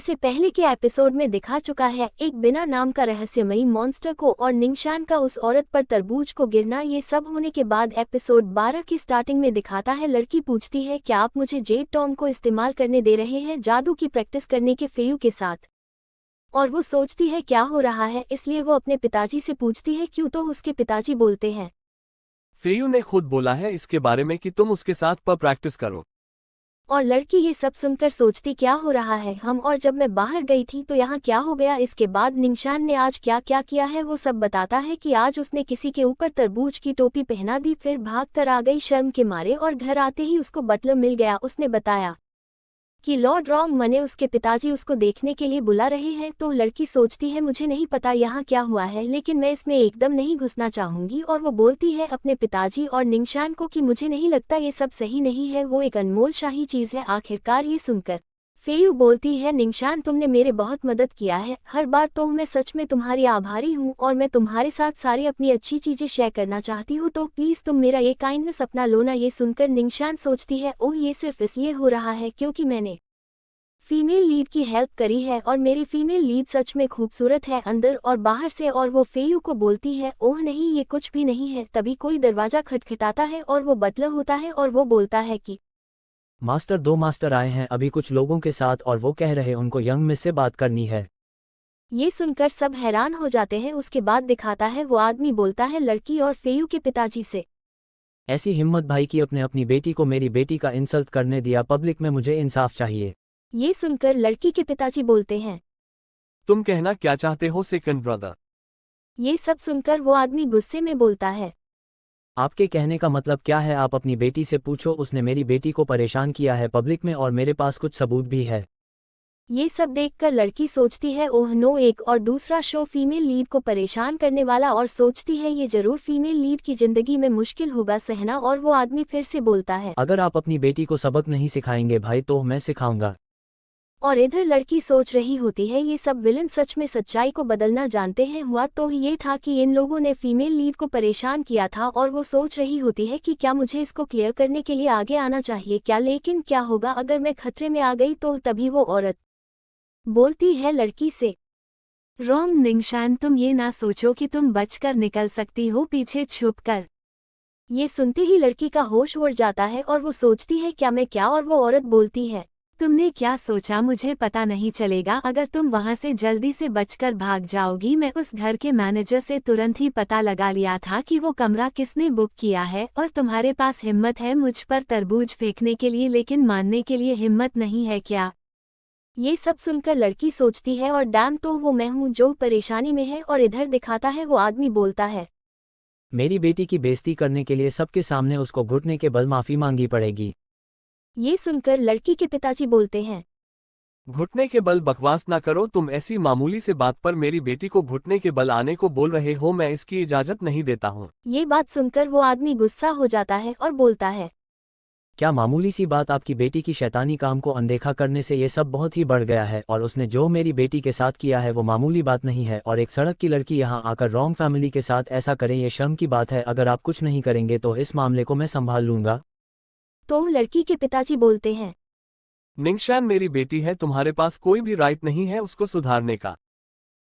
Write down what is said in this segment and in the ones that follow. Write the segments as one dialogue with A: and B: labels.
A: जैसे पहले के एपिसोड में दिखा चुका है, एक बिना नाम का रहस्यमयी मॉन्स्टर को और निंगशान का उस औरत पर तरबूज को गिरना। ये सब होने के बाद एपिसोड 12 की स्टार्टिंग में दिखाता है, लड़की पूछती है क्या आप मुझे जेड टॉम को इस्तेमाल करने दे रहे हैं जादू की प्रैक्टिस करने के फेयू के साथ। और वो सोचती है क्या हो रहा है, इसलिए वो अपने पिताजी से पूछती है क्यों, तो उसके पिताजी बोलते हैं
B: फेयू ने खुद बोला है इसके बारे में कि तुम उसके साथ पर प्रैक्टिस करो।
A: और लड़की ये सब सुनकर सोचती क्या हो रहा है हम, और जब मैं बाहर गई थी तो यहाँ क्या हो गया। इसके बाद निंगशान ने आज क्या क्या किया है वो सब बताता है कि आज उसने किसी के ऊपर तरबूज की टोपी पहना दी, फिर भाग कर आ गई शर्म के मारे, और घर आते ही उसको बटलर मिल गया। उसने बताया कि लॉर्ड रॉन्ग मने उसके पिताजी उसको देखने के लिए बुला रहे हैं। तो लड़की सोचती है मुझे नहीं पता यहाँ क्या हुआ है, लेकिन मैं इसमें एकदम नहीं घुसना चाहूंगी। और वो बोलती है अपने पिताजी और निंगशान को कि मुझे नहीं लगता ये सब सही नहीं है, वो एक अनमोल शाही चीज़ है। आखिरकार ये सुनकर फेयू बोलती है निंगशान तुमने मेरे बहुत मदद किया है हर बार, तो मैं सच में तुम्हारी आभारी हूँ और मैं तुम्हारे साथ सारी अपनी अच्छी चीज़ें शेयर करना चाहती हूँ, तो प्लीज़ तुम मेरा ये काइंडनेस अपना लो ना। ये सुनकर निंगशान सोचती है ओह ये सिर्फ इसलिए हो रहा है क्योंकि मैंने फीमेल लीड की हेल्प करी है और मेरी फीमेल लीड सच में खूबसूरत है अंदर और बाहर से। और वो फेयू को बोलती है ओह नहीं ये कुछ भी नहीं है। तभी कोई दरवाज़ा खटखटाता है और वो बटलर होता है और वो बोलता है कि
C: मास्टर, 2 मास्टर आए हैं अभी कुछ लोगों के साथ और वो कह रहे उनको यंग मिस से बात करनी है।
A: ये सुनकर सब हैरान हो जाते हैं। उसके बाद दिखाता है वो आदमी बोलता है लड़की और फेयू के पिताजी से
C: ऐसी हिम्मत भाई की अपने अपनी बेटी को मेरी बेटी का इंसल्ट करने दिया पब्लिक में, मुझे इंसाफ चाहिए।
A: ये सुनकर लड़की के पिताजी बोलते हैं
B: तुम कहना क्या चाहते हो सेकंड ब्रदर।
A: ये सब सुनकर वो आदमी गुस्से में बोलता है
C: आपके कहने का मतलब क्या है? आप अपनी बेटी से पूछो, उसने मेरी बेटी को परेशान किया है पब्लिक में और मेरे पास कुछ सबूत भी है।
A: ये सब देखकर लड़की सोचती है ओह नो, एक और दूसरा शो फीमेल लीड को परेशान करने वाला, और सोचती है ये जरूर फीमेल लीड की जिंदगी में मुश्किल होगा सहना। और वो आदमी फिर से बोलता है
C: अगर आप अपनी बेटी को सबक नहीं सिखाएंगे भाई तो मैं सिखाऊंगा।
A: और इधर लड़की सोच रही होती है ये सब विलन सच में सच्चाई को बदलना जानते हैं। हुआ तो ये था कि इन लोगों ने फीमेल लीड को परेशान किया था और वो सोच रही होती है कि क्या मुझे इसको क्लियर करने के लिए आगे आना चाहिए क्या, लेकिन क्या होगा अगर मैं खतरे में आ गई तो। तभी वो औरत बोलती है लड़की से रॉन्ग निंगशान, तुम ये ना सोचो कि तुम बचकर निकल सकती हो पीछे छुपकर। ये सुनते ही लड़की का होश उड़ जाता है और वो सोचती है क्या मैं क्या, और वो औरत बोलती है तुमने क्या सोचा मुझे पता नहीं चलेगा अगर तुम वहां से जल्दी से बचकर भाग जाओगी। मैं उस घर के मैनेजर से तुरंत ही पता लगा लिया था कि वो कमरा किसने बुक किया है, और तुम्हारे पास हिम्मत है मुझ पर तरबूज फेंकने के लिए लेकिन मानने के लिए हिम्मत नहीं है क्या। ये सब सुनकर लड़की सोचती है और डैम, तो वो मैं हूँ जो परेशानी में है। और इधर दिखाता है वो आदमी बोलता है
C: मेरी बेटी की बेइज्जती करने के लिए सबके सामने उसको घुटने के बल माफी मांगी पड़ेगी।
A: ये सुनकर लड़की के पिताजी बोलते हैं
B: घुटने के बल बकवास ना करो, तुम ऐसी मामूली से बात पर मेरी बेटी को घुटने के बल आने को बोल रहे हो, मैं इसकी इजाजत नहीं देता हूँ।
A: ये बात सुनकर वो आदमी गुस्सा हो जाता है और बोलता है
C: क्या मामूली सी बात? आपकी बेटी की शैतानी काम को अनदेखा करने से ये सब बहुत ही बढ़ गया है, और उसने जो मेरी बेटी के साथ किया है वो मामूली बात नहीं है। और एक सड़क की लड़की यहाँ आकर रॉन्ग फैमिली के साथ ऐसा करें ये शर्म की बात है। अगर आप कुछ नहीं करेंगे तो इस मामले को मैं संभाल लूंगा।
A: तो लड़की के पिताजी बोलते हैं
B: निंगशान मेरी बेटी है, तुम्हारे पास कोई भी राइट नहीं है उसको सुधारने का।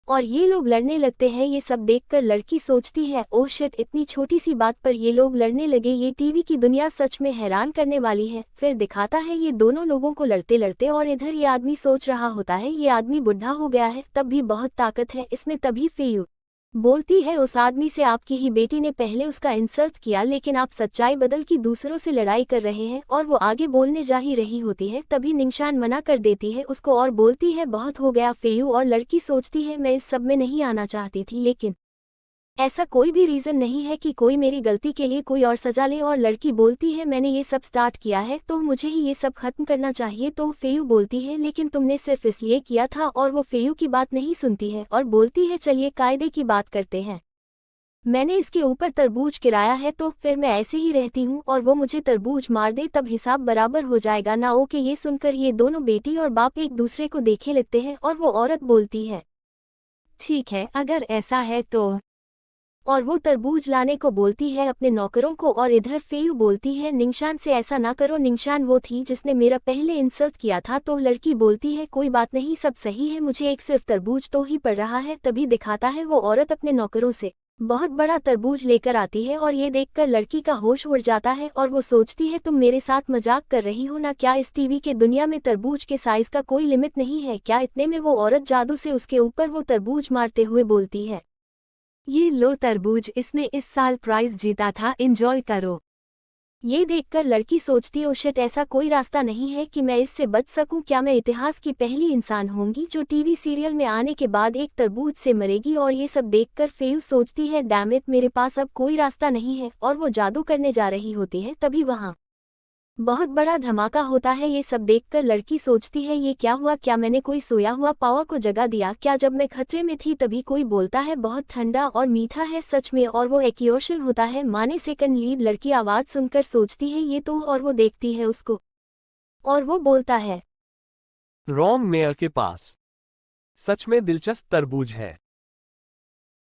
A: और ये लोग लड़ने लगते हैं। ये सब देखकर लड़की सोचती है ओह शिट, इतनी छोटी सी बात पर ये लोग लड़ने लगे, ये टीवी की दुनिया सच में हैरान करने वाली है। फिर दिखाता है ये दोनों लोगों को लड़ते लड़ते, और इधर ये आदमी सोच रहा होता है ये आदमी बुढ़ा हो गया है तब भी बहुत ताकत है इसमें। तभी फेयू बोलती है उस आदमी से आपकी ही बेटी ने पहले उसका इंसल्ट किया, लेकिन आप सच्चाई बदल की दूसरों से लड़ाई कर रहे हैं। और वो आगे बोलने जा ही रही होती है तभी निंगशान मना कर देती है उसको और बोलती है बहुत हो गया फेयू। और लड़की सोचती है मैं इस सब में नहीं आना चाहती थी, लेकिन ऐसा कोई भी रीज़न नहीं है कि कोई मेरी गलती के लिए कोई और सजा ले। और लड़की बोलती है मैंने ये सब स्टार्ट किया है तो मुझे ही ये सब खत्म करना चाहिए। तो फेयू बोलती है लेकिन तुमने सिर्फ इसलिए किया था, और वो फेयू की बात नहीं सुनती है और बोलती है चलिए कायदे की बात करते हैं। मैंने इसके ऊपर तरबूज गिराया है तो फिर मैं ऐसे ही रहती हूँ और वो मुझे तरबूज मार दे तब हिसाब बराबर हो जाएगा ना। ओके। ये सुनकर ये दोनों बेटी और बाप एक दूसरे को देखे लगते हैं और वो औरत बोलती है ठीक है अगर ऐसा है तो। और वो तरबूज लाने को बोलती है अपने नौकरों को और इधर फेयू बोलती है निंगशान से ऐसा ना करो। निंगशान वो थी जिसने मेरा पहले इंसल्ट किया था। तो लड़की बोलती है कोई बात नहीं, सब सही है, मुझे एक सिर्फ तरबूज तो ही पड़ रहा है। तभी दिखाता है वो औरत अपने नौकरों से बहुत बड़ा तरबूज लेकर आती है और ये देखकर लड़की का होश उड़ जाता है और वो सोचती है तुम मेरे साथ मजाक कर रही हो ना क्या? इस टीवी के दुनिया में तरबूज के साइज का कोई लिमिट नहीं है क्या? इतने में वो औरत जादू से उसके ऊपर वो तरबूज मारते हुए बोलती है ये लो तरबूज, इसने इस साल प्राइज जीता था, एंजॉय करो। ये देखकर लड़की सोचती ओ शिट, ऐसा कोई रास्ता नहीं है कि मैं इससे बच सकूं। क्या मैं इतिहास की पहली इंसान होंगी जो टीवी सीरियल में आने के बाद एक तरबूज से मरेगी? और ये सब देखकर फेयू सोचती है डैम इट, मेरे पास अब कोई रास्ता नहीं है। और वो जादू करने जा रही होती है तभी वहाँ बहुत बड़ा धमाका होता है। ये सब देखकर लड़की सोचती है ये क्या हुआ, क्या मैंने कोई सोया हुआ पावा को जगा दिया क्या? जब मैं खतरे में थी तभी कोई बोलता है बहुत ठंडा और मीठा है सच में, और वो एक्योशन होता है माने सेकंड लीड। लड़की आवाज सुनकर सोचती है ये तो, और वो देखती है उसको और वो बोलता है
B: रॉन्ग मेयर के पास सच में दिलचस्प तरबूज है।